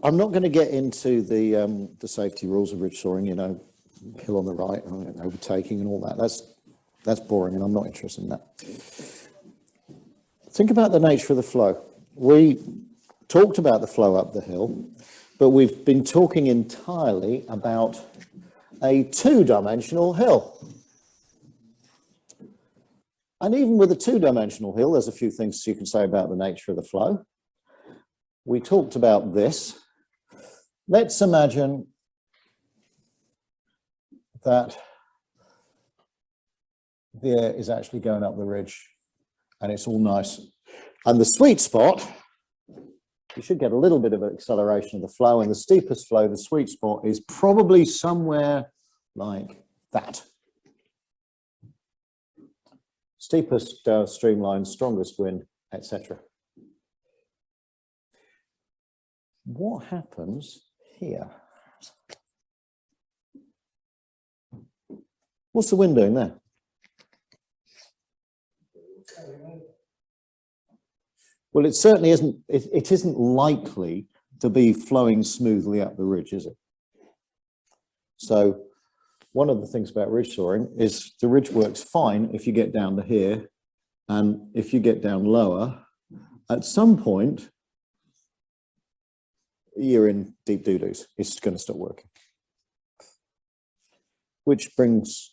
I'm not going to get into the safety rules of ridge soaring, hill on the right, overtaking and all that. That's boring, and I'm not interested in that. Think about the nature of the flow. We talked about the flow up the hill, but we've been talking entirely about a two-dimensional hill. And even with a two-dimensional hill, there's a few things you can say about the nature of the flow. We talked about this. Let's imagine that the air is actually going up the ridge and it's all nice. And the sweet spot, you should get a little bit of an acceleration of the flow, and the steepest flow, the sweet spot, is probably somewhere like that. Steepest streamline, strongest wind, etc. What happens here? What's the wind doing there? Well, it certainly isn't, it isn't likely to be flowing smoothly up the ridge, is it? So one of the things about ridge soaring is the ridge works fine if you get down to here, and if you get down lower, at some point, you're in deep doo-doos. It's going to stop working. Which brings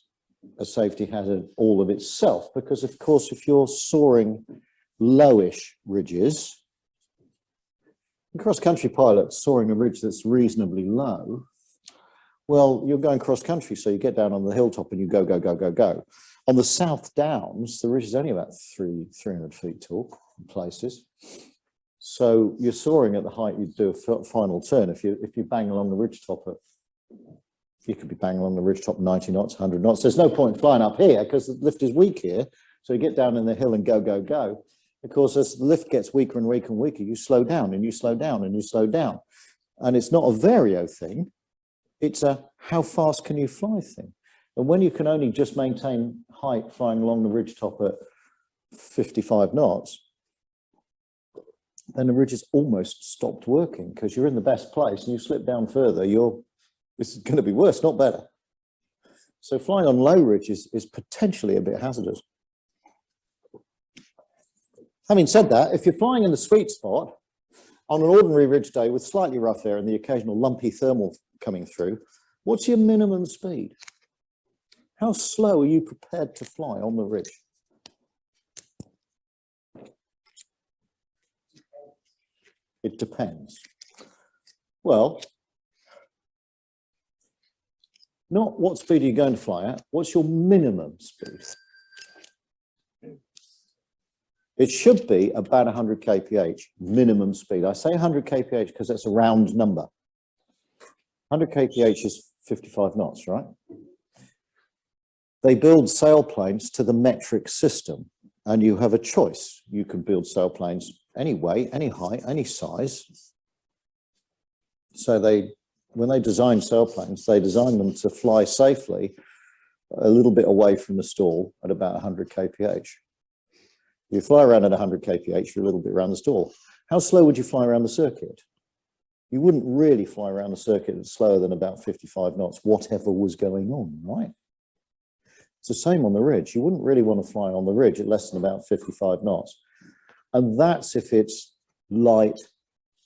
a safety hazard all of itself, because of course, if you're soaring lowish ridges, cross-country pilots soaring a ridge that's reasonably low, well, you're going cross-country, so you get down on the hilltop and you go, go, go, go, go. On the South Downs, the ridge is only about 300 feet tall in places. So you're soaring at the height you'd do a final turn. If you bang along the ridgetop you could be banging along the ridgetop 90 knots, 100 knots. There's no point flying up here because the lift is weak here. So you get down in the hill and go, go, go. Of course, as the lift gets weaker and weaker and weaker, you slow down and you slow down and you slow down. And it's not a vario thing. It's a how fast can you fly thing. And when you can only just maintain height flying along the ridgetop at 55 knots, then the ridge has almost stopped working because you're in the best place and you slip down further, this is going to be worse, not better. So flying on low ridges is potentially a bit hazardous. Having said that, if you're flying in the sweet spot on an ordinary ridge day with slightly rough air and the occasional lumpy thermal coming through, what's your minimum speed? How slow are you prepared to fly on the ridge? It depends. Well, not what speed are you going to fly at, what's your minimum speed? It should be about 100 kph minimum speed. I say 100 kph because that's a round number. 100 kph is 55 knots, right? They build sailplanes to the metric system, and you have a choice. You can build sailplanes any weight, any height, any size. So when they design sailplanes, they design them to fly safely a little bit away from the stall at about 100 kph. You fly around at 100 kph, you're a little bit around the stall. How slow would you fly around the circuit? You wouldn't really fly around the circuit at slower than about 55 knots, whatever was going on, right? It's the same on the ridge. You wouldn't really want to fly on the ridge at less than about 55 knots. And that's if it's light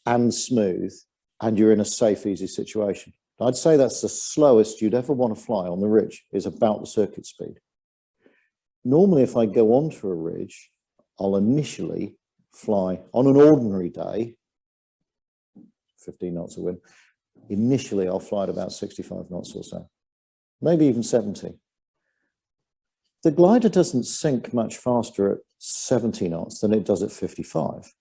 and smooth and you're in a safe, easy situation. I'd say that's the slowest you'd ever want to fly on the ridge, is about the circuit speed. Normally, if I go onto a ridge, I'll initially fly on an ordinary day, 15 knots of wind. Initially, I'll fly at about 65 knots or so, maybe even 70. The glider doesn't sink much faster at 70 knots than it does at 55.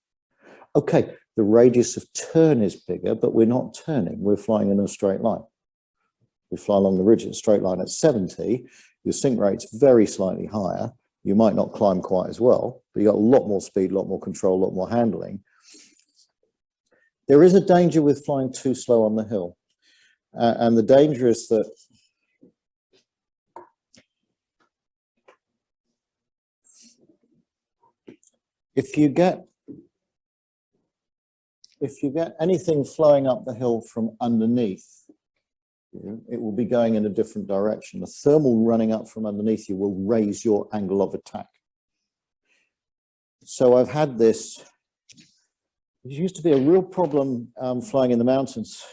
Okay, the radius of turn is bigger, but we're not turning, we're flying in a straight line. We fly along the ridge in a straight line at 70, your sink rate's very slightly higher. You might not climb quite as well, but you've got a lot more speed, a lot more control, a lot more handling. There is a danger with flying too slow on the hill. And the danger is that if you get if you get anything flowing up the hill from underneath you, it will be going in a different direction. The thermal running up from underneath you will raise your angle of attack. So I've had this. It used to be a real problem flying in the mountains.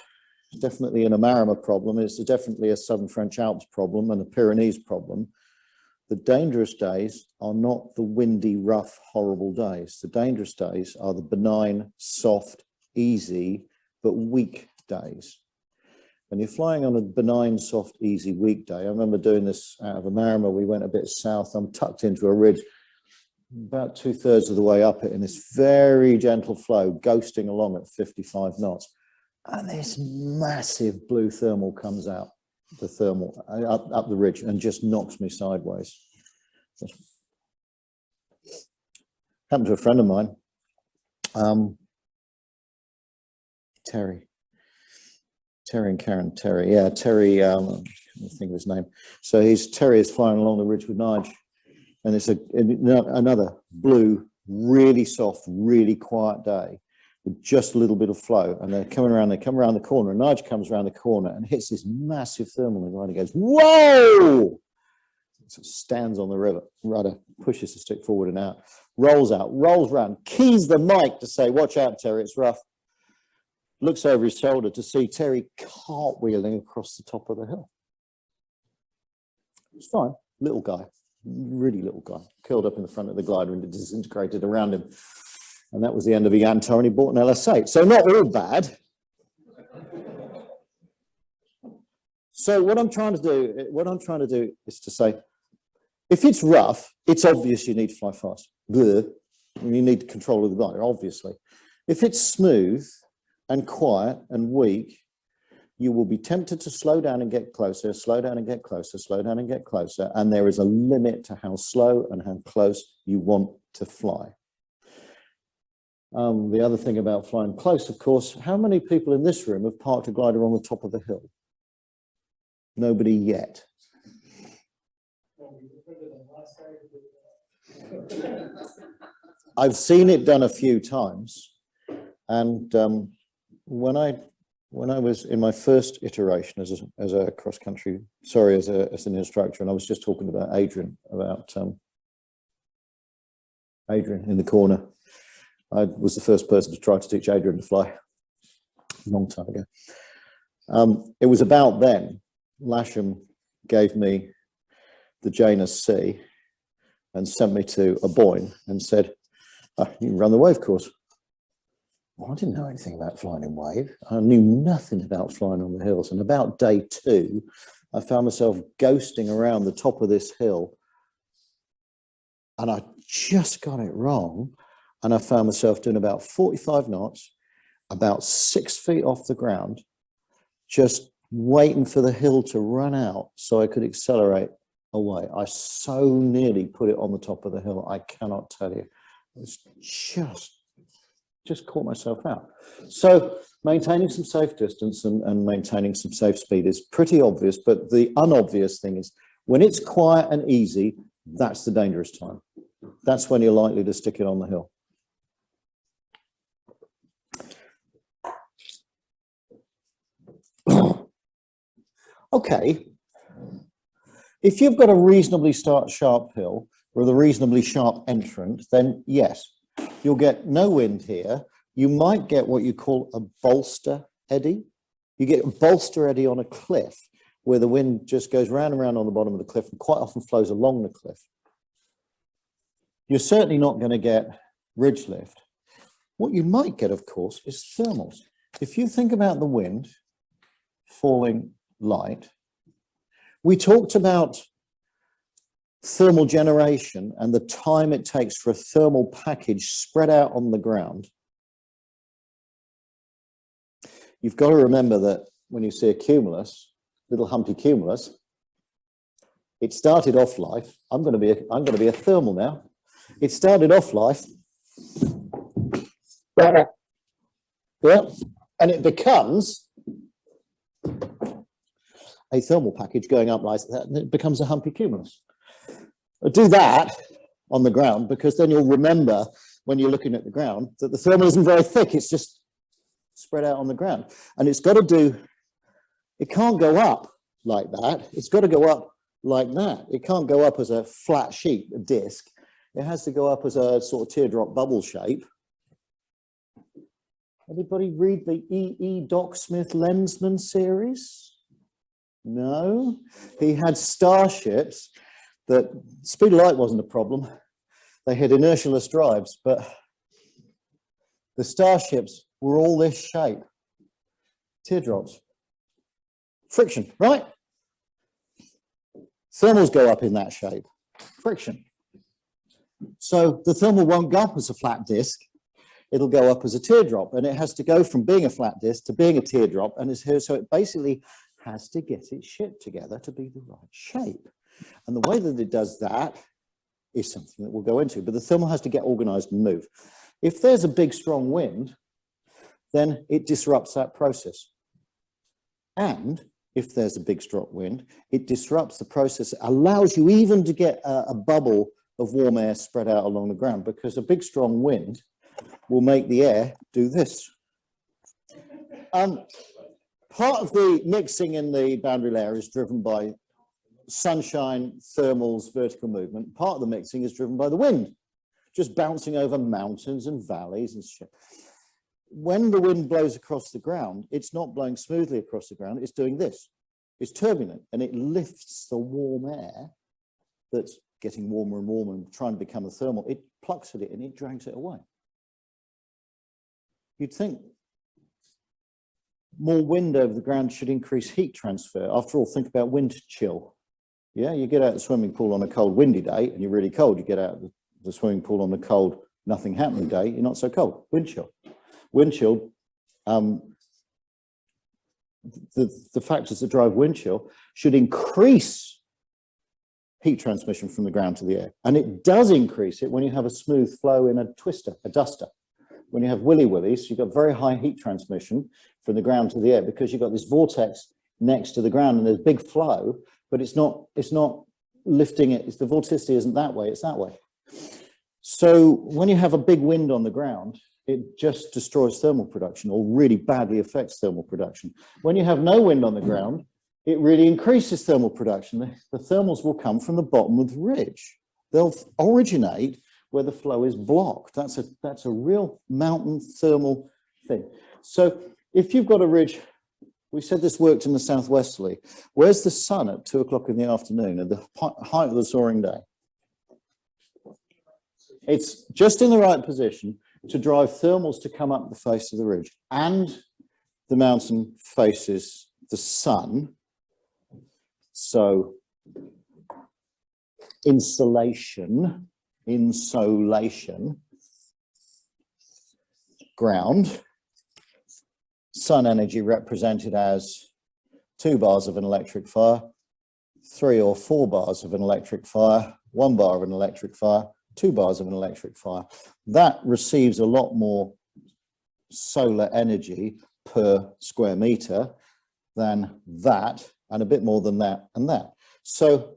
It's definitely an Amarama problem. It's definitely a Southern French Alps problem and a Pyrenees problem. The dangerous days are not the windy, rough, horrible days. The dangerous days are the benign, soft, easy, but weak days. When you're flying on a benign, soft, easy, weak day, I remember doing this out of Amarama. We went a bit south. I'm tucked into a ridge, about 2/3 of the way up it in this very gentle flow, ghosting along at 55 knots. And this massive blue thermal comes out, the thermal, up the ridge and just knocks me sideways. Happened to a friend of mine, Terry and Karen, Terry, yeah, Terry, I can't think of his name. So Terry is flying along the ridge with Nige, and it's another blue, really soft, really quiet day with just a little bit of flow, and they come around the corner, and Nige comes around the corner and hits this massive thermal, and he goes, whoa! So stands on the rudder, pushes the stick forward and out, rolls around, keys the mic to say, watch out, Terry, it's rough. Looks over his shoulder to see Terry cartwheeling across the top of the hill. It's fine, little guy, really little guy, curled up in the front of the glider and disintegrated around him. And that was the end of the Yantar, and he bought an LS8. So not all bad. So what I'm trying to do is to say, if it's rough, it's obvious you need to fly fast. You need control of the glider, obviously. If it's smooth and quiet and weak, you will be tempted to slow down and get closer, slow down and get closer, slow down and get closer. And there is a limit to how slow and how close you want to fly. The other thing about flying close, of course, how many people in this room have parked a glider on the top of the hill? Nobody yet. I've seen it done a few times, and when I was in my first iteration as a cross country, as an instructor, and I was just talking about Adrian in the corner. I was the first person to try to teach Adrian to fly a long time ago. It was about then Lasham gave me the Janus C and sent me to a Boyne and said, oh, you can run the wave course. Well, I didn't know anything about flying in wave. I knew nothing about flying on the hills. And about day 2, I found myself ghosting around the top of this hill, and I just got it wrong. And I found myself doing about 45 knots, about 6 feet off the ground, just waiting for the hill to run out so I could accelerate away. I so nearly put it on the top of the hill, I cannot tell you. It's just caught myself out. So maintaining some safe distance and maintaining some safe speed is pretty obvious, but the unobvious thing is when it's quiet and easy, that's the dangerous time. That's when you're likely to stick it on the hill. Okay, if you've got a reasonably sharp hill with a reasonably sharp entrant, then yes, you'll get no wind here. You might get what you call a bolster eddy. You get a bolster eddy on a cliff where the wind just goes round and round on the bottom of the cliff and quite often flows along the cliff. You're certainly not going to get ridge lift. What you might get, of course, is thermals. If you think about the wind falling light, we talked about thermal generation and the time it takes for a thermal package spread out on the ground. You've got to remember that when you see a cumulus, little humpy cumulus, it started off life. I'm going to be a thermal now. It started off life, yeah, and it becomes a thermal package going up like that, and it becomes a humpy cumulus. Do that on the ground, because then you'll remember when you're looking at the ground that the thermal isn't very thick, it's just spread out on the ground. And it's got to do, it can't go up like that. It's got to go up like that. It can't go up as a flat sheet, a disc. It has to go up as a sort of teardrop bubble shape. Anybody read the E. Doc Smith Lensman series? No? He had starships that speed of light wasn't a problem. They had inertialess drives, but the starships were all this shape. Teardrops. Friction, right? Thermals go up in that shape. Friction. So the thermal won't go up as a flat disk. It'll go up as a teardrop, and it has to go from being a flat disk to being a teardrop, and it's here, so it basically has to get its shit together to be the right shape. And the way that it does that is something that we'll go into, but the thermal has to get organized and move. If there's a big strong wind, then it disrupts that process. And if there's a big strong wind, it disrupts the process, allows you even to get a bubble of warm air spread out along the ground, because a big strong wind will make the air do this. Part of the mixing in the boundary layer is driven by sunshine, thermals, vertical movement. Part of the mixing is driven by the wind, just bouncing over mountains and valleys and shit. When the wind blows across the ground, it's not blowing smoothly across the ground, it's doing this. It's turbulent, and it lifts the warm air that's getting warmer and warmer and trying to become a thermal. It plucks at it and it drags it away. You'd think more wind over the ground should increase heat transfer. After all, think about wind chill. Yeah, you get out of the swimming pool on a cold, windy day, and you're really cold. You get out of the swimming pool on a cold, nothing happening day, you're not so cold. Wind chill. Wind chill, the factors that drive wind chill should increase heat transmission from the ground to the air. And it does increase it when you have a smooth flow in a twister, a duster. When you have willies, you've got very high heat transmission from the ground to the air, because you've got this vortex next to the ground and there's big flow, but it's not lifting it. It's the vorticity isn't that way, it's that way. So when you have a big wind on the ground, it just destroys thermal production, or really badly affects thermal production. When you have no wind on the ground, it really increases thermal production. The thermals will come from the bottom of the ridge. They'll originate where the flow is blocked. That's a real mountain thermal thing. So if you've got a ridge, we said this worked in the southwesterly. Where's the sun at 2 o'clock in the afternoon at the height of the soaring day? It's just in the right position to drive thermals to come up the face of the ridge, and the mountain faces the sun. So insolation, ground, sun energy represented as 2 bars of an electric fire, 3 or 4 bars of an electric fire, 1 bar of an electric fire, 2 bars of an electric fire. That receives a lot more solar energy per square meter than that, and a bit more than that and that. So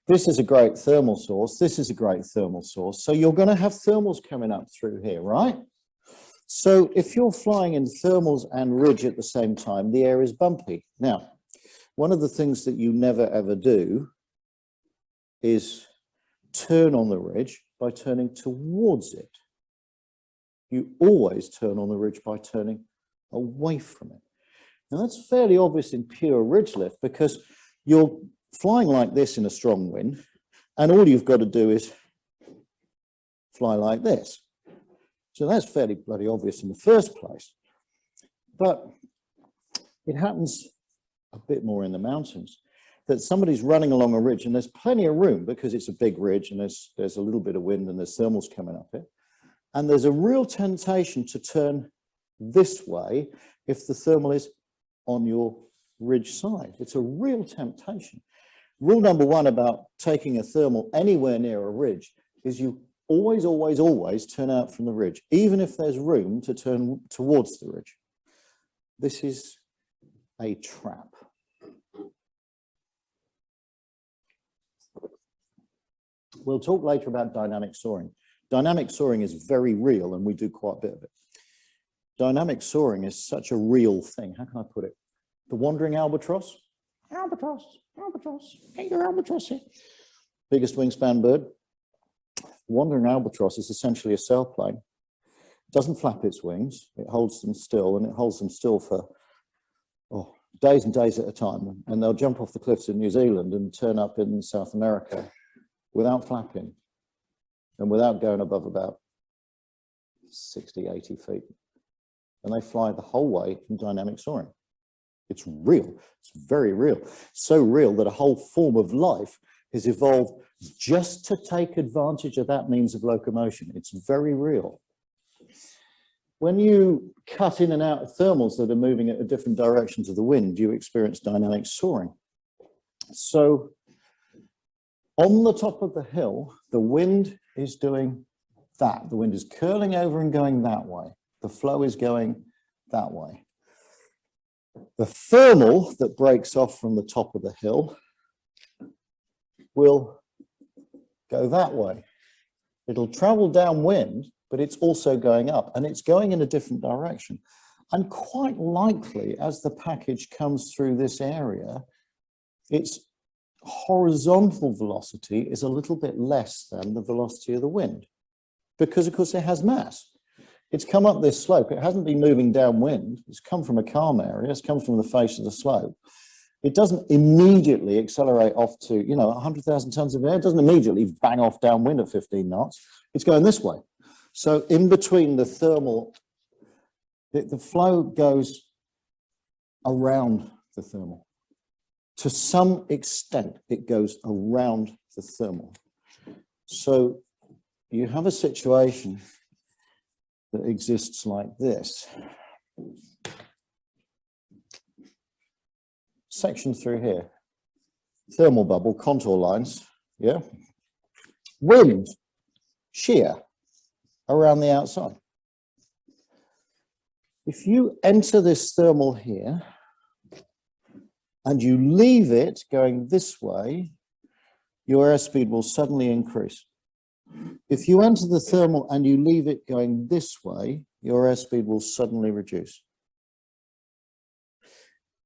this is a great thermal source. This is a great thermal source. So you're going to have thermals coming up through here, right? So if you're flying in thermals and ridge at the same time, the air is bumpy. Now, one of the things that you never ever do is turn on the ridge by turning towards it. You always turn on the ridge by turning away from it. Now that's fairly obvious in pure ridge lift, because you're flying like this in a strong wind, and all you've got to do is fly like this. So that's fairly bloody obvious in the first place. But it happens a bit more in the mountains, that somebody's running along a ridge and there's plenty of room because it's a big ridge and there's a little bit of wind and there's thermals coming up it. And there's a real temptation to turn this way if the thermal is on your ridge side. It's a real temptation. Rule number 1 about taking a thermal anywhere near a ridge is you always, always, always turn out from the ridge, even if there's room to turn towards the ridge. This is a trap. We'll talk later about dynamic soaring. Dynamic soaring is very real, and we do quite a bit of it. dynamic soaring is such a real thing. How can I put it? The wandering albatross. Albatross, albatross, get your albatross here. Biggest wingspan bird. Wandering albatross is essentially a sailplane. It doesn't flap its wings. It holds them still, and it holds them still for days and days at a time. And they'll jump off the cliffs in New Zealand and turn up in South America without flapping and without going above about 60, 80 feet. And they fly the whole way in dynamic soaring. It's real. It's very real. So real that a whole form of life has evolved just to take advantage of that means of locomotion. It's very real. When you cut in and out of thermals that are moving at a different direction to the wind, you experience dynamic soaring. So on the top of the hill, the wind is doing that. The wind is curling over and going that way. The flow is going that way. The thermal that breaks off from the top of the hill will go that way. It'll travel downwind, but it's also going up, and it's going in a different direction. And quite likely, as the package comes through this area, its horizontal velocity is a little bit less than the velocity of the wind, because of course it has mass. It's come up this slope. It hasn't been moving downwind. It's come from a calm area. It's come from the face of the slope. It doesn't immediately accelerate off to, 100,000 tons of air. It doesn't immediately bang off downwind at 15 knots. It's going this way. So in between the thermal, the flow goes around the thermal. To some extent, it goes around the thermal. So you have a situation that exists like this. Section through here, thermal bubble, contour lines, yeah? Wind, shear around the outside. If you enter this thermal here and you leave it going this way, your airspeed will suddenly increase. If you enter the thermal and you leave it going this way, your airspeed will suddenly reduce.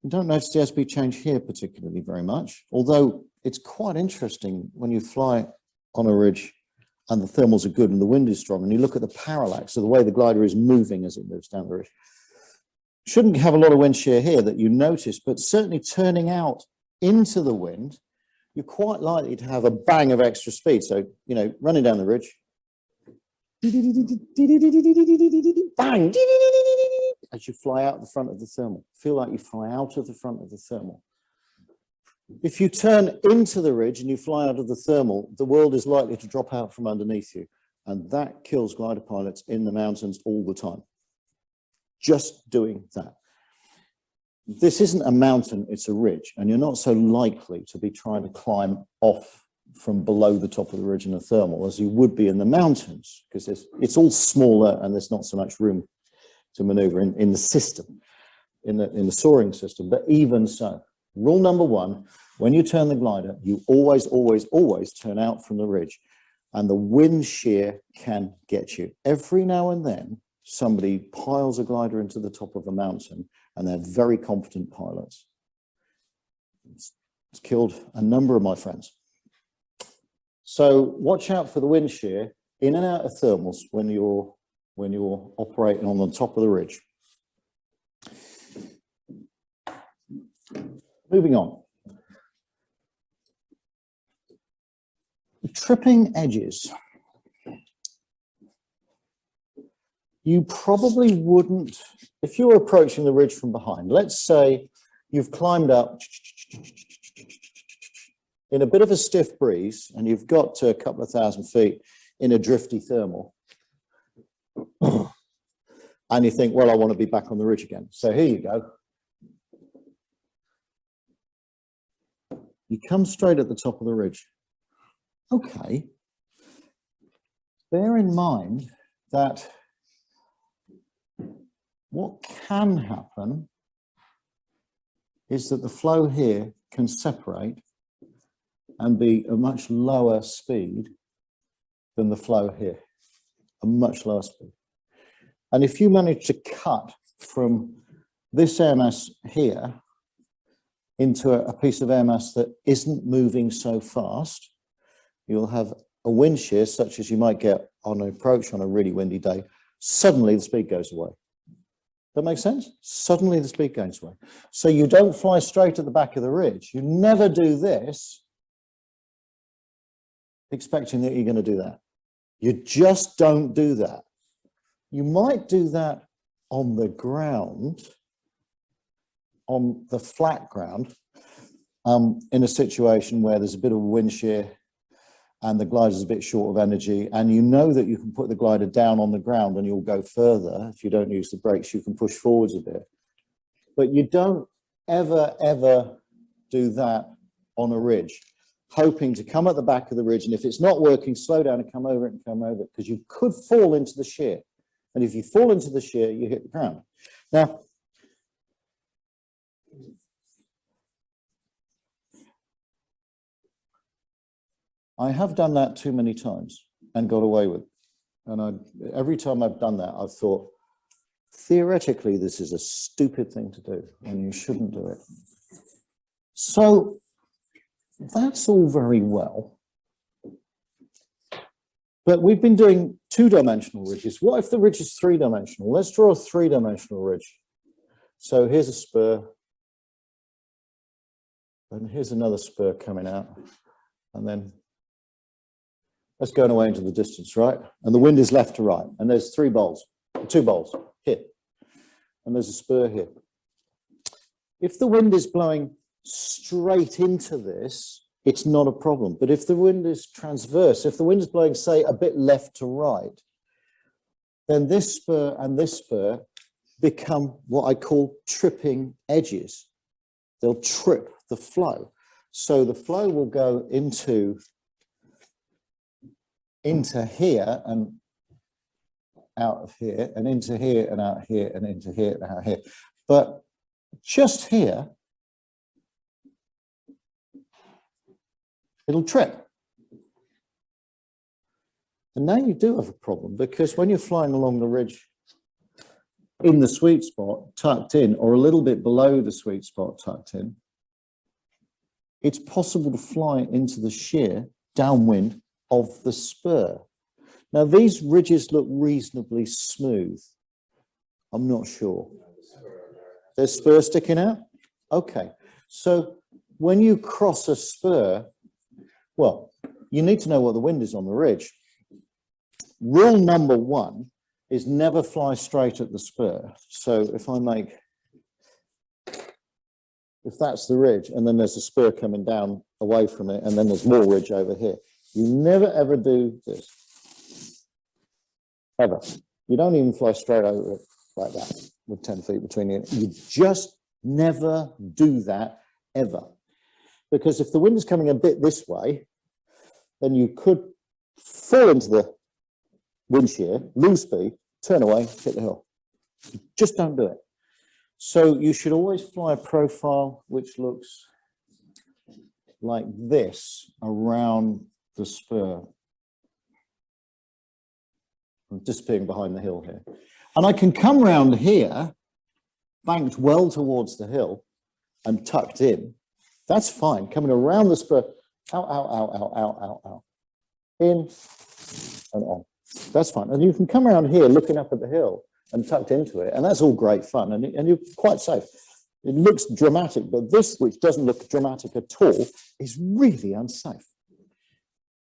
You don't notice the airspeed change here particularly very much, although it's quite interesting when you fly on a ridge and the thermals are good and the wind is strong, and you look at the parallax, so the way the glider is moving as it moves down the ridge. Shouldn't have a lot of wind shear here that you notice, but certainly turning out into the wind, you're quite likely to have a bang of extra speed. So, running down the ridge, bang, as you fly out the front of the thermal. Feel like you fly out of the front of the thermal. If you turn into the ridge and you fly out of the thermal, the world is likely to drop out from underneath you. And that kills glider pilots in the mountains all the time. Just doing that. This isn't a mountain, it's a ridge, and you're not so likely to be trying to climb off from below the top of the ridge in a thermal as you would be in the mountains, because it's all smaller and there's not so much room to maneuver in the system, in the soaring system. But even so, rule number one, when you turn the glider, you always, always, always turn out from the ridge, and the wind shear can get you. Every now and then, somebody piles a glider into the top of a mountain, and they're very competent pilots. It's killed a number of my friends. So watch out for the wind shear in and out of thermals when you're operating on the top of the ridge. Moving on. Tripping edges. You probably wouldn't, if you were approaching the ridge from behind, let's say you've climbed up in a bit of a stiff breeze and you've got to a couple of thousand feet in a drifty thermal. And you think, well, I want to be back on the ridge again. So here you go. You come straight at the top of the ridge. Okay. Bear in mind that what can happen is that the flow here can separate and be a much lower speed than the flow here, a much lower speed. And if you manage to cut from this air mass here into a piece of air mass that isn't moving so fast, you'll have a wind shear such as you might get on an approach on a really windy day. Suddenly the speed goes away. That makes sense? Suddenly the speed goes away. So you don't fly straight at the back of the ridge. You never do this expecting that you're going to do that. You just don't do that. You might do that on the ground, on the flat ground, in a situation where there's a bit of wind shear and the glider's a bit short of energy, and you know that you can put the glider down on the ground and you'll go further. If you don't use the brakes, you can push forwards a bit. But you don't ever do that on a ridge, hoping to come at the back of the ridge, and if it's not working, slow down and come over it, because you could fall into the shear. And if you fall into the shear, you hit the ground. Now, I have done that too many times and got away with it. And every time I've done that, I've thought, theoretically, this is a stupid thing to do and you shouldn't do it. So that's all very well. But we've been doing two-dimensional ridges. What if the ridge is three-dimensional? Let's draw a three-dimensional ridge. So here's a spur. And here's another spur coming out. And then that's going away into the distance, right? And the wind is left to right. And there's two bowls here. And there's a spur here. If the wind is blowing straight into this, it's not a problem. But if the wind is transverse, if the wind is blowing, say, a bit left to right, then this spur and this spur become what I call tripping edges. They'll trip the flow. So the flow will go into here and out of here, and into here and out here, and into here and out here. But just here, it'll trip. And now you do have a problem, because when you're flying along the ridge in the sweet spot, tucked in, or a little bit below the sweet spot, tucked in, it's possible to fly into the shear downwind of the spur. Now, these ridges look reasonably smooth. I'm not sure. There's spur sticking out? Okay. So when you cross a spur, well, you need to know what the wind is on the ridge. Rule number one is never fly straight at the spur. So if that's the ridge, and then there's a spur coming down away from it, and then there's more ridge over here. You never, ever do this. Ever. You don't even fly straight over it like that with 10 feet between you. You just never do that, ever. Because if the wind is coming a bit this way, then you could fall into the wind shear, lose speed, turn away, hit the hill. Just don't do it. So you should always fly a profile which looks like this around the spur. I'm disappearing behind the hill here. And I can come round here, banked well towards the hill and tucked in. That's fine. Coming around the spur, out. In and on. That's fine. And you can come around here looking up at the hill and tucked into it. And that's all great fun. And you're quite safe. It looks dramatic, but this, which doesn't look dramatic at all, is really unsafe.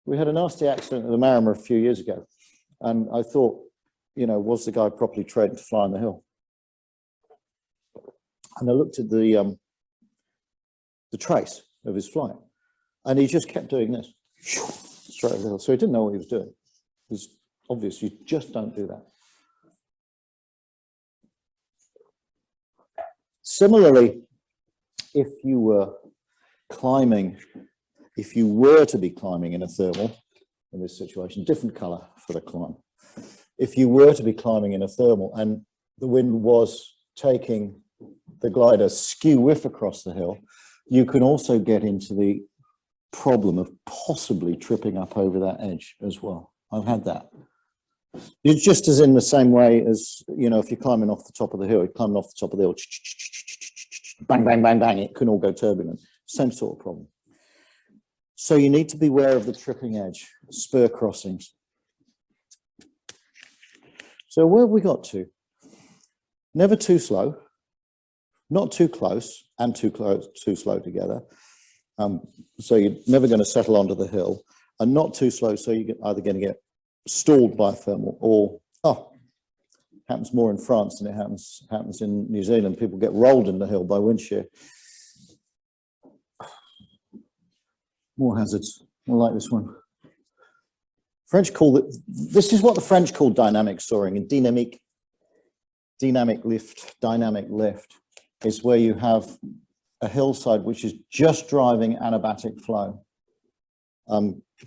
We had a nasty accident at the Mariner a few years ago. And I thought, you know, was the guy properly trained to fly on the hill? And I looked at the trace of his flight, and he just kept doing this, straight over the hill. So he didn't know what he was doing. It was obvious. You just don't do that. Similarly, if you were to be climbing in a thermal, in this situation, different color for the climb. If you were to be climbing in a thermal and the wind was taking the glider skew whiff across the hill, you can also get into the problem of possibly tripping up over that edge as well. I've had that. It's just as in the same way as, you know, if you're climbing off the top of the hill, you're climbing off the top of the hill, bang, bang, bang, bang, it can all go turbulent. Same sort of problem. So you need to be aware of the tripping edge, spur crossings. So where have we got to? Never too slow, not too close, and too slow together. So you're never going to settle onto the hill, and not too slow, so you're either going to get stalled by thermal, or happens more in France than it happens in New Zealand. People get rolled in the hill by wind shear. More hazards. I like this one. French call it. This is what the French call dynamic soaring, and dynamic lift. Dynamic lift is where you have a hillside which is just driving anabatic flow,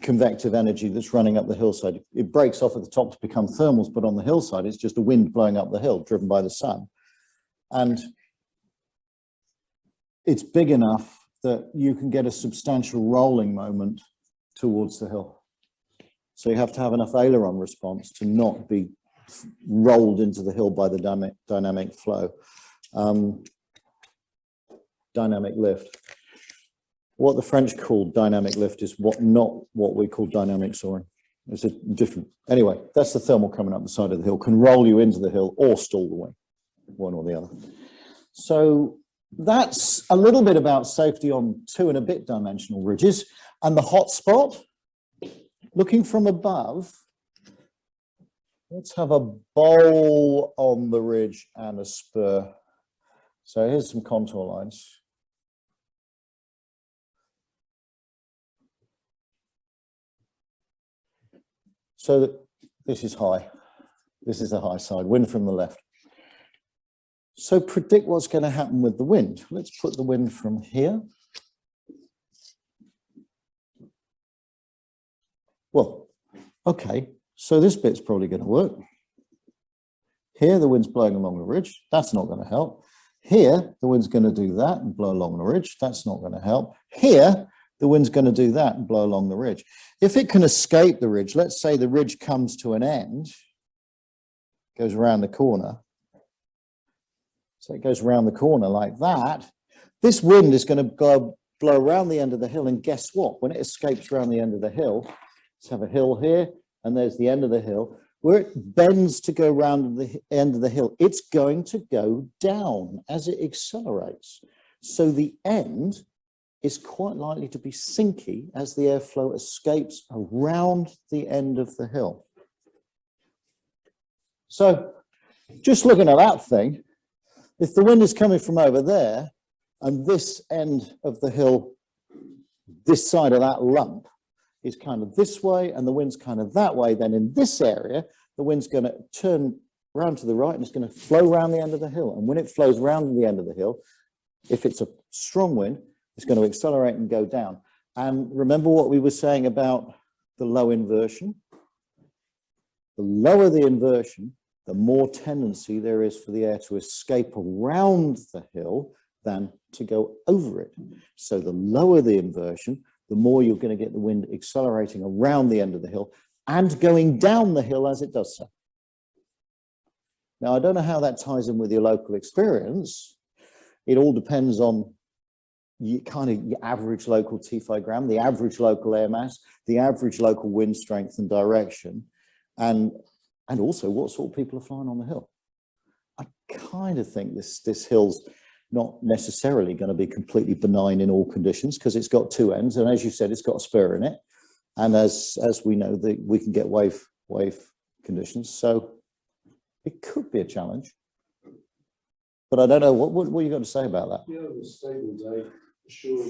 convective energy that's running up the hillside. It breaks off at the top to become thermals, but on the hillside, it's just a wind blowing up the hill, driven by the sun. And it's big enough that you can get a substantial rolling moment towards the hill. So you have to have enough aileron response to not be rolled into the hill by the dynamic flow. Dynamic lift. What the French called dynamic lift is not what we call dynamic soaring. It's a different, anyway, that's the thermal coming up the side of the hill, can roll you into the hill or stall the wing, one or the other. So that's a little bit about safety on 2 and a bit dimensional ridges. And the hot spot, looking from above, let's have a bowl on the ridge and a spur. So here's some contour lines. So this is high. This is the high side, wind from the left. So predict what's going to happen with the wind. Let's put the wind from here. Well, okay, so this bit's probably going to work. Here, the wind's blowing along the ridge. That's not going to help. Here, the wind's going to do that and blow along the ridge. That's not going to help. Here, the wind's going to do that and blow along the ridge. If it can escape the ridge, let's say the ridge comes to an end, goes around the corner. So it goes around the corner like that. This wind is going to go blow around the end of the hill, and guess what? When it escapes around the end of the hill, let's have a hill here, and there's the end of the hill. Where it bends to go around the end of the hill, it's going to go down as it accelerates. So the end is quite likely to be sinky as the airflow escapes around the end of the hill. So just looking at that thing, if the wind is coming from over there and this end of the hill, this side of that lump is kind of this way and the wind's kind of that way, then in this area, the wind's going to turn around to the right and it's going to flow around the end of the hill. And when it flows around the end of the hill, if it's a strong wind, it's going to accelerate and go down. And remember what we were saying about the low inversion? The lower the inversion, the more tendency there is for the air to escape around the hill than to go over it. So the lower the inversion, the more you're going to get the wind accelerating around the end of the hill and going down the hill as it does so. Now, I don't know how that ties in with your local experience. It all depends on your average local T5 gram, the average local air mass, the average local wind strength and direction, and also what sort of people are flying on the hill. I kind of think this hill's not necessarily going to be completely benign in all conditions because it's got 2 ends, and as you said, it's got a spur in it, and as we know, we can get wave conditions, so it could be a challenge. But I don't know, what are you going to say about that? Yeah, it was a stable day. Sure,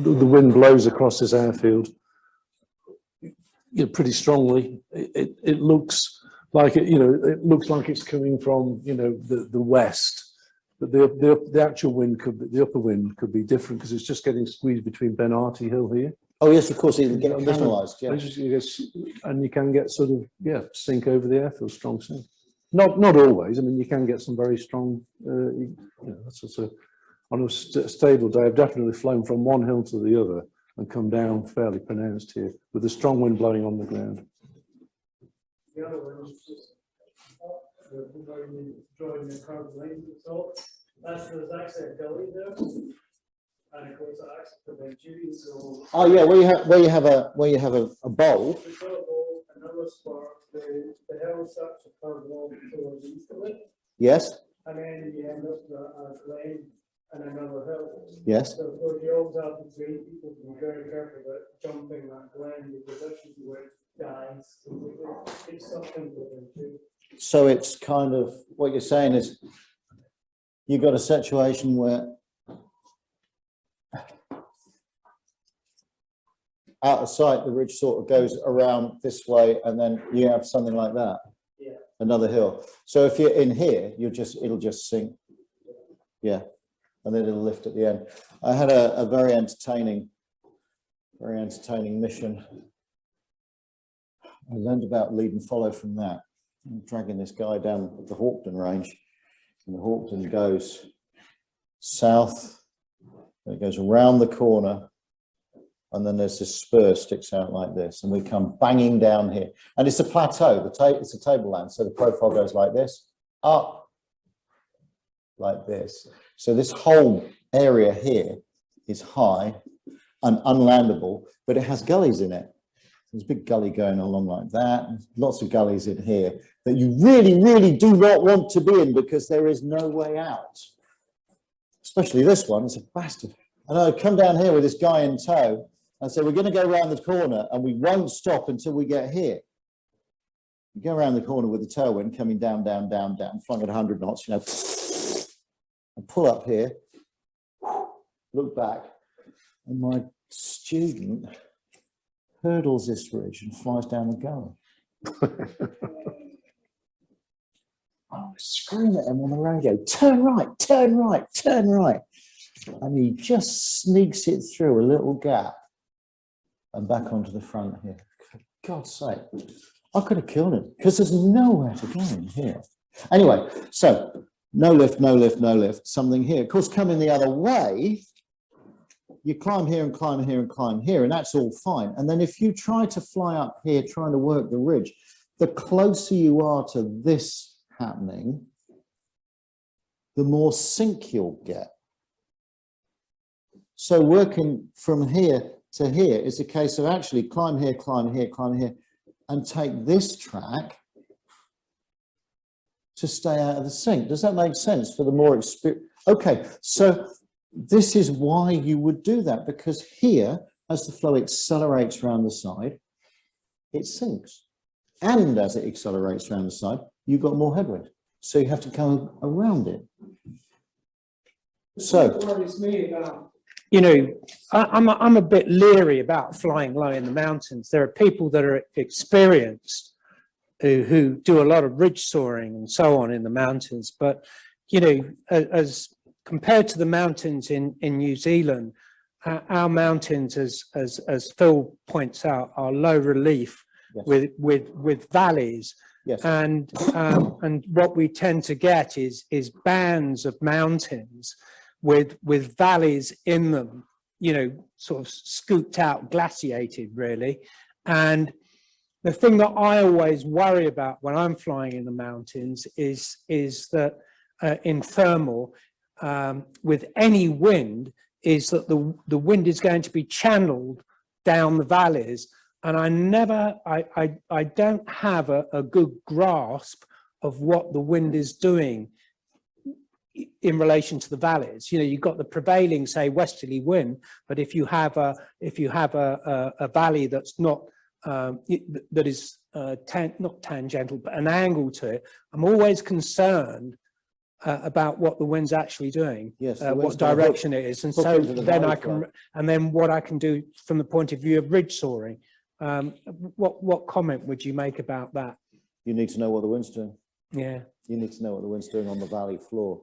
the wind blows across this airfield pretty strongly. It looks like it looks like it's coming from the west, but the actual wind the upper wind could be different because it's just getting squeezed between Ben Arty Hill here. Oh yes, of course, it can get canalized, yeah. And you can get sort of sink over the airfield, strong sink. Not always. I mean, you can get some very strong. On a stable day, I've definitely flown from one hill to the other and come down fairly pronounced here with a strong wind blowing on the ground. The example, when you just drawing the curved lines at the top, there's actually a gully there, and of course that actually prevents you. So Oh yeah, where you have a bowl. we've got a bowl, another spur, the hill starts to curve along towards the east of it, Yes. and then you end up with a glen and another hill. Yes. So of course you always have to train people to be very careful about jumping that glen, because that's usually where it dies completely. It's something with them too. So it's kind of what you're saying is you've got a situation where out of sight the ridge sort of goes around this way, and then you have something like that. Yeah. Another hill. So if you're in here, it'll just sink. Yeah. And then it'll lift at the end. I had a very entertaining mission. I learned about lead and follow from that. I'm dragging this guy down the Hawkton range, and the Hawkton goes south, it goes around the corner, and then there's this spur sticks out like this, and we come banging down here. And it's a plateau, it's a tableland, so the profile goes like this, up, like this. So this whole area here is high and unlandable, but it has gullies in it. There's a big gully going along like that, and lots of gullies in here that you really, really do not want to be in, because there is no way out. Especially this one, it's a bastard. And I come down here with this guy in tow and say, we're going to go around the corner and we won't stop until we get here. You go around the corner with the tailwind coming down, down, down, down, flying at 100 knots, you know, and pull up here, look back, and my student hurdles this ridge and flies down the gully. I scream at him on the radio, turn right, turn right, turn right. And he just sneaks it through a little gap and back onto the front here. For God's sake, I could have killed him, because there's nowhere to go in here. Anyway, so no lift, no lift, no lift, something here. Of course, coming the other way, you climb here and climb here and climb here, and that's all fine. And then if you try to fly up here, trying to work the ridge, the closer you are to this happening, the more sink you'll get. So working from here to here is a case of actually climb here, climb here, climb here, and take this track to stay out of the sink. Does that make sense for the more experience? Okay, so this is why you would do that, because here, as the flow accelerates around the side, it sinks. And as it accelerates around the side, you've got more headwind. So you have to go around it. So, you know, I'm a bit leery about flying low in the mountains. There are people that are experienced who do a lot of ridge soaring and so on in the mountains. But, you know, as compared to the mountains in New Zealand, our mountains, as Phil points out, are low relief, yes, with valleys. Yes. And what we tend to get is bands of mountains with valleys in them, you know, sort of scooped out, glaciated really. And the thing that I always worry about when I'm flying in the mountains is that in thermal, with any wind, is that the wind is going to be channeled down the valleys. And I don't have a good grasp of what the wind is doing in relation to the valleys. You know, you've got the prevailing, say, westerly wind, but if you have a valley that's not that is not tangential, but an angle to it, I'm always concerned about what the wind's actually doing, yes, what direction it is, and so then I can, and then what I can do from the point of view of ridge soaring. What comment would you make about that? You need to know what the wind's doing. Yeah. You need to know what the wind's doing on the valley floor.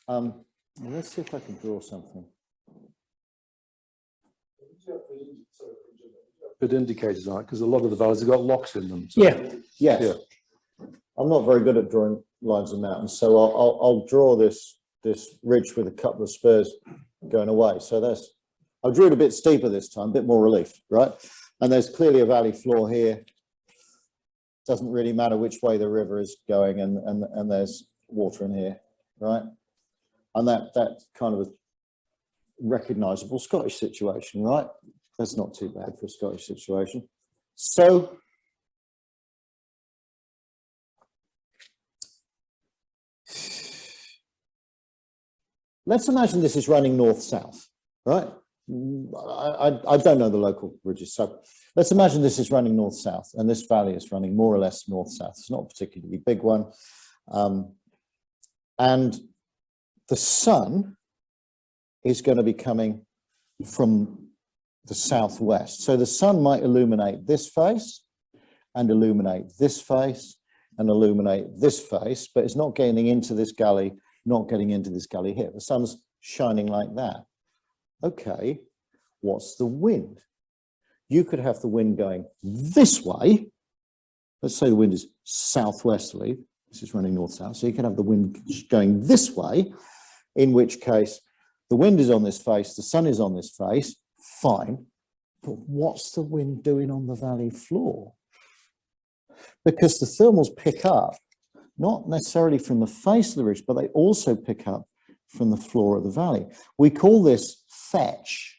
Let's see if I can draw something. Good indicators, right? Because a lot of the valleys have got locks in them. So. Yeah. Yes. Yeah. I'm not very good at drawing lines of mountains, so I'll draw this ridge with a couple of spurs going away. So I drew it a bit steeper this time, a bit more relief, right? And there's clearly a valley floor here. doesn't really matter which way the river is going, and there's water in here, right? And that's kind of a recognisable Scottish situation, right? That's not too bad for a Scottish situation. So let's imagine this is running north-south, right? I don't know the local ridges, so let's imagine this is running north-south, and this valley is running more or less north-south. It's not a particularly big one. And the sun is going to be coming from the southwest. So the sun might illuminate this face and illuminate this face and illuminate this face, but it's not getting into this gully, not getting into this gully here. The sun's shining like that. Okay, what's the wind? You could have the wind going this way. Let's say the wind is southwesterly. This is running north-south. So you can have the wind going this way, in which case the wind is on this face, the sun is on this face, fine. But what's the wind doing on the valley floor? Because the thermals pick up, not necessarily from the face of the ridge, but they also pick up from the floor of the valley. We call this fetch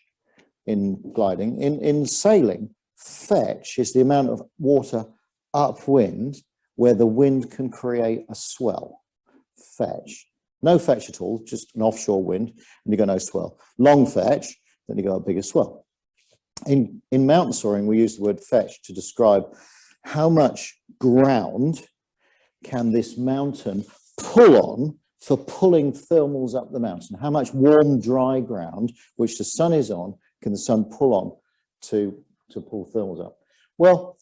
in gliding. In sailing, fetch is the amount of water upwind where the wind can create a swell. Fetch. No fetch at all, just an offshore wind, and you go no swell. Long fetch, then you go a bigger swell. In mountain soaring, we use the word fetch to describe how much ground can this mountain pull on for pulling thermals up the mountain. How much warm, dry ground, which the sun is on, can the sun pull on to pull thermals up? Well,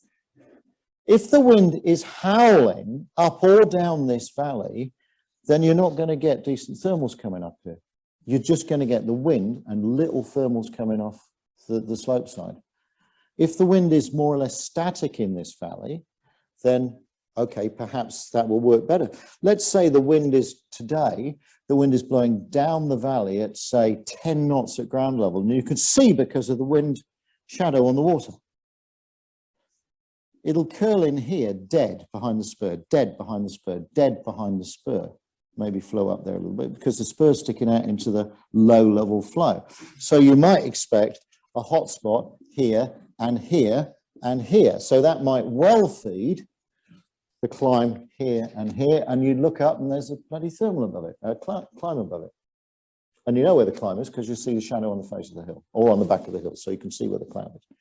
if the wind is howling up or down this valley, then you're not going to get decent thermals coming up here. You're just going to get the wind and little thermals coming off the slope side. If the wind is more or less static in this valley, then okay, perhaps that will work better. Let's say the wind is today, the wind is blowing down the valley at say 10 knots at ground level, and you can see because of the wind shadow on the water. It'll curl in here, dead behind the spur, dead behind the spur, dead behind the spur. Maybe flow up there a little bit because the spur's sticking out into the low level flow. So you might expect a hot spot here and here and here. So that might well feed the climb here, and you look up and there's a bloody thermal above it, a climb above it. And you know where the climb is because you see the shadow on the face of the hill or on the back of the hill, so you can see where the climb is.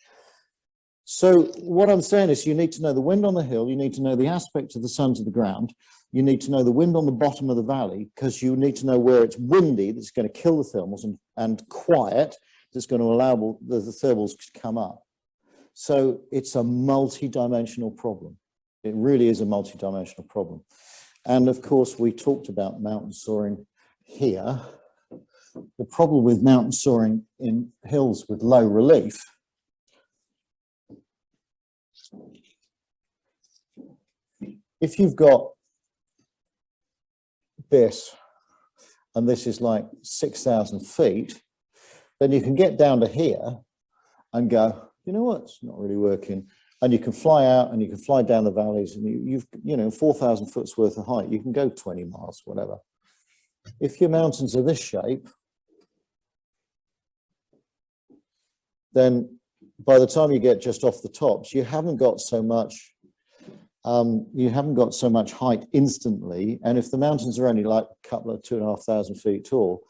So what I'm saying is you need to know the wind on the hill, you need to know the aspect of the sun to the ground, you need to know the wind on the bottom of the valley, because you need to know where it's windy that's going to kill the thermals, and quiet that's going to allow the thermals to come up. So it's a multi-dimensional problem. It really is a multi-dimensional problem. And of course, we talked about mountain soaring here. The problem with mountain soaring in hills with low relief if you've got this, and this is like 6,000 feet, then you can get down to here and go, you know what, it's not really working. And you can fly out and you can fly down the valleys, and you know, 4,000 foot's worth of height, you can go 20 miles, whatever. If your mountains are this shape, then by the time you get just off the tops, you haven't got so much height instantly. And if the mountains are only like a couple of 2,500 feet tall,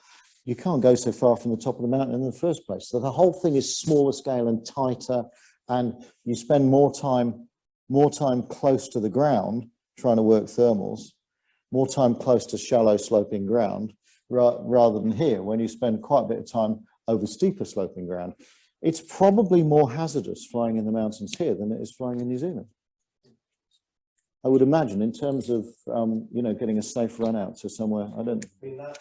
you can't go so far from the top of the mountain in the first place. So the whole thing is smaller scale and tighter, and you spend more time close to the ground trying to work thermals, more time close to shallow sloping ground rather than here when you spend quite a bit of time over steeper sloping ground. It's probably more hazardous flying in the mountains here than it is flying in New Zealand. I would imagine, in terms of you know, getting a safe run out to somewhere. I don't. I mean, that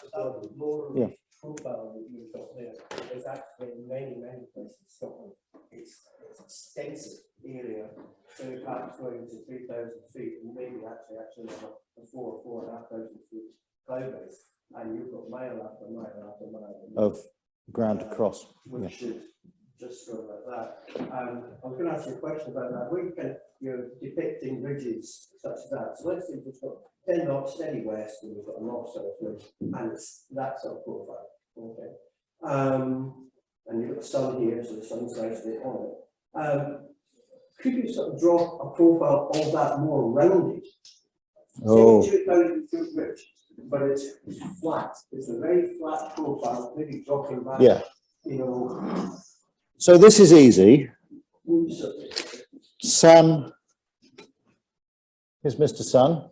more Yeah. profile that you've got there is actually in many places in Scotland. It's extensive area, so you can't go into 3,000 feet, and maybe actually have a 4,500 feet cloud base, and you've got mile after mile after mile Of ground across. which is just sort of that. I was going to ask you a question about that. When you're depicting ridges such as that, so let's say we've got 10 knots steady west and we've got a north-south wind, and it's that sort of profile. Okay. And you've got the sun here, so the sun's nicely on it. Could you sort of draw a profile of that more rounded? Oh. 2,000 foot ridge, but it's flat. It's a very flat profile, maybe dropping back. Yeah. You know. So this is easy. Sun. Here's Mr. Sun.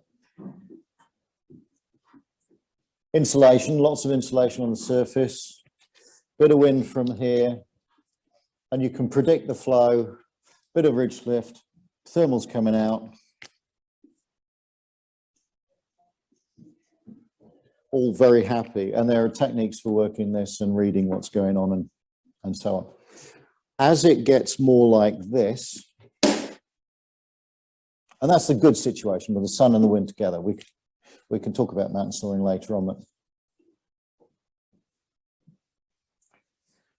Insulation, lots of insulation on the surface. Bit of wind from here, and you can predict the flow. Bit of ridge lift, thermals coming out. All very happy, and there are techniques for working this and reading what's going on and so on. As it gets more like this, and that's the good situation with the sun and the wind together. We can talk about mountain soaring later on. But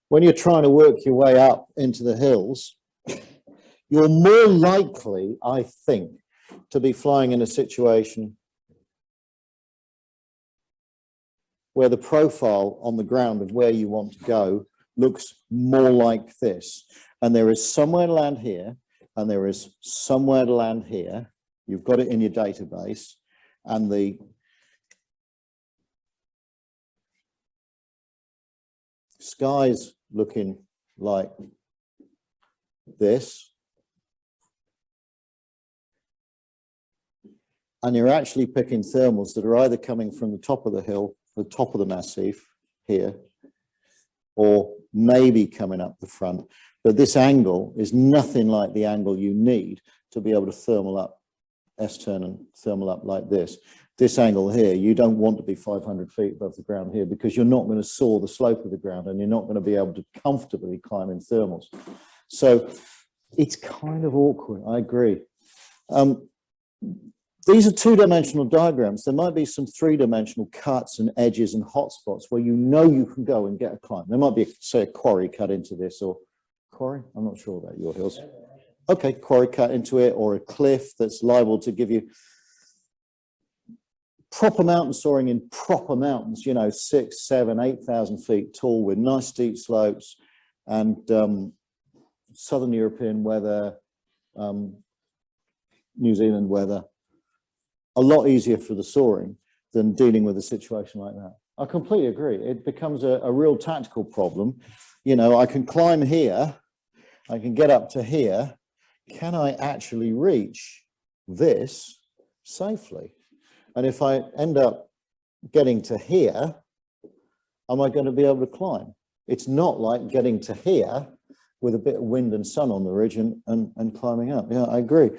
when you're trying to work your way up into the hills, you're more likely, I think, to be flying in a situation where the profile on the ground of where you want to go looks more like this. And there is somewhere to land here, and there is somewhere to land here. You've got it in your database, and the sky's looking like this. And you're actually picking thermals that are either coming from the top of the hill, the top of the massif here, or maybe coming up the front. But this angle is nothing like the angle you need to be able to thermal up, S-turn and thermal up like this. This angle here, you don't want to be 500 feet above the ground here, because you're not going to saw the slope of the ground, and you're not going to be able to comfortably climb in thermals. So it's kind of awkward, I agree. These are two-dimensional diagrams. There might be some three-dimensional cuts and edges and hotspots where you know you can go and get a climb. There might be, say, a quarry cut into this, or quarry? I'm not sure about your hills. Okay, quarry cut into it, or a cliff that's liable to give you proper mountain soaring in proper mountains, you know, 6,000, 7,000, 8,000 feet tall with nice steep slopes and Southern European weather, New Zealand weather. A lot easier for the soaring than dealing with a situation like that. I completely agree. It becomes a real tactical problem. You know, I can climb here, I can get up to here. Can I actually reach this safely? And if I end up getting to here, am I going to be able to climb? It's not like getting to here with a bit of wind and sun on the ridge and climbing up. Yeah, I agree.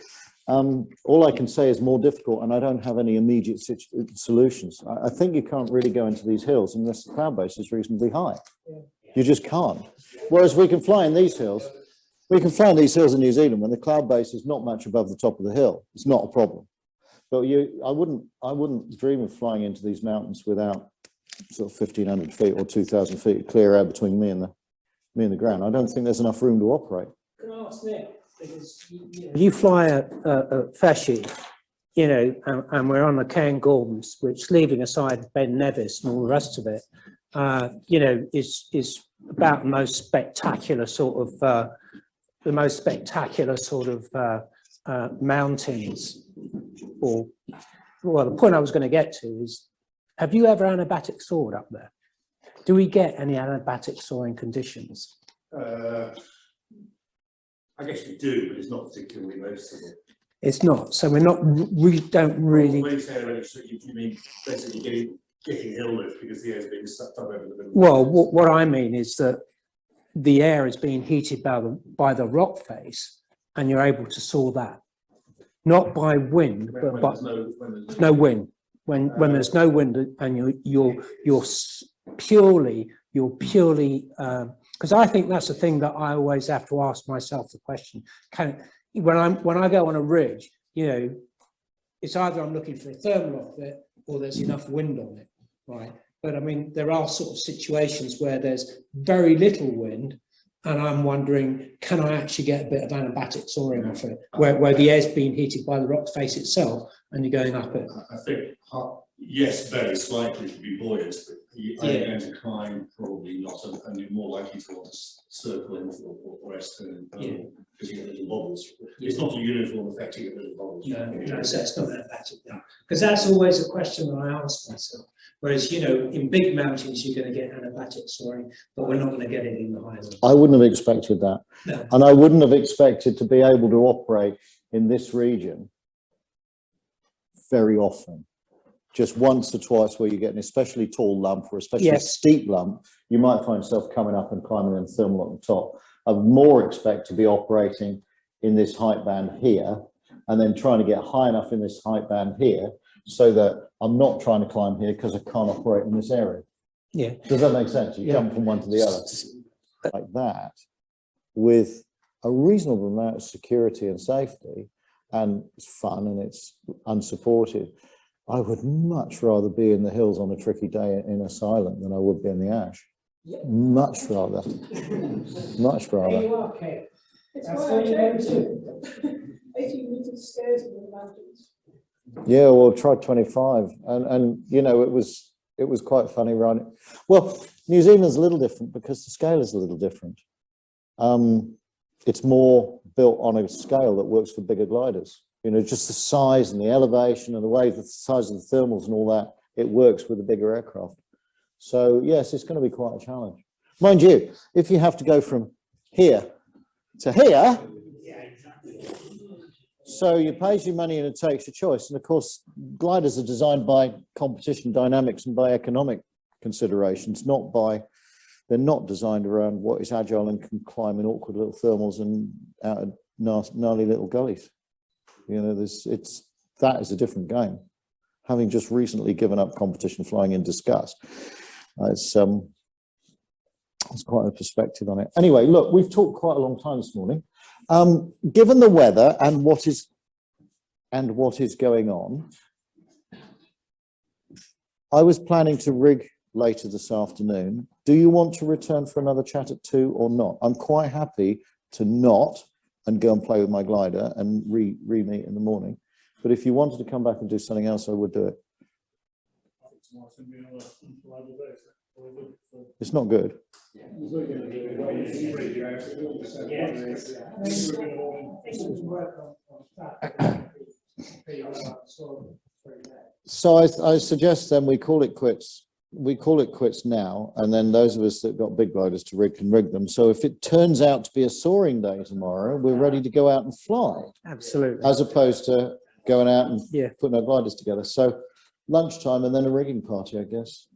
All I can say is more difficult, and I don't have any immediate solutions. I think you can't really go into these hills unless the cloud base is reasonably high. You just can't. Whereas we can fly in these hills. We can fly in these hills in New Zealand when the cloud base is not much above the top of the hill. It's not a problem. But I wouldn't dream of flying into these mountains without sort of 1,500 feet or 2,000 feet of clear air between me and the ground. I don't think there's enough room to operate. Can I ask Nick? Because you fly at Feshy, you know, and we're on the Cairn Gordons, which, leaving aside Ben Nevis and all the rest of it, you know, is about the most spectacular sort of mountains. Or, well, the point I was going to get to is, have you ever anabatic soared up there? Do we get any anabatic soaring conditions? I guess we do, but it's not particularly noticeable. It's not. So we don't really. When you say you mean basically getting hill lift because the air is being sucked up over the middle. Well, what I mean is that the air is being heated by the rock face, and you're able to soar that, not by wind, but by no wind. When there's no wind, and you're purely. Because I think that's the thing that I always have to ask myself the question: when I go on a ridge, you know, it's either I'm looking for a thermal off it or there's enough wind on it, right? But I mean, there are sort of situations where there's very little wind, and I'm wondering, can I actually get a bit of anabatic soaring off it, where the air's being heated by the rock face itself, and you're going up it? I think, yes, very slightly to be buoyant, but are you going to climb? Probably not, and you're more likely to want to circle in or rest in, because you get little bobbles. It's not a uniform effect, you get little bobbles. No, so it's not anabatic now. Because that's always a question that I ask myself. Whereas, you know, in big mountains, you're going to get anabatic soaring, but we're not going to get it in the highlands. I wouldn't have expected that. No. And I wouldn't have expected to be able to operate in this region very often. Just once or twice where you get an especially tall lump or especially steep lump, you might find yourself coming up and climbing in thermal at the top. I would more expect to be operating in this height band here and then trying to get high enough in this height band here so that I'm not trying to climb here because I can't operate in this area. Yeah. Does that make sense? You jump from one to the other like that with a reasonable amount of security and safety, and it's fun and it's unsupported. I would much rather be in the hills on a tricky day in a silent than I would be in the ash. Much rather. Much rather. It's why I checked 18 meters stairs in the mountains. Yeah, well, I tried 25, and you know, it was quite funny running. Well, New Zealand's a little different because the scale is a little different. It's more built on a scale that works for bigger gliders. You know, just the size and the elevation and the way the size of the thermals and all that, it works with a bigger aircraft. So yes, it's going to be quite a challenge. Mind you, if you have to go from here to here, so you pays your money and it takes your choice. And of course, gliders are designed by competition dynamics and by economic considerations, they're not designed around what is agile and can climb in awkward little thermals and out of gnarly little gullies. You know, that is a different game. Having just recently given up competition flying in disgust, it's quite a perspective on it. Anyway, look, we've talked quite a long time this morning. Given the weather and what is going on, I was planning to rig later this afternoon. Do you want to return for another chat at 2 or not? I'm quite happy to not and go and play with my glider and re-meet in the morning. But if you wanted to come back and do something else, I would do it. It's not good. So I suggest then we call it quits. We call it quits now, and then those of us that got big gliders to rig can rig them. So if it turns out to be a soaring day tomorrow, we're ready to go out and fly. Absolutely. As opposed to going out and putting our gliders together. So lunchtime and then a rigging party, I guess.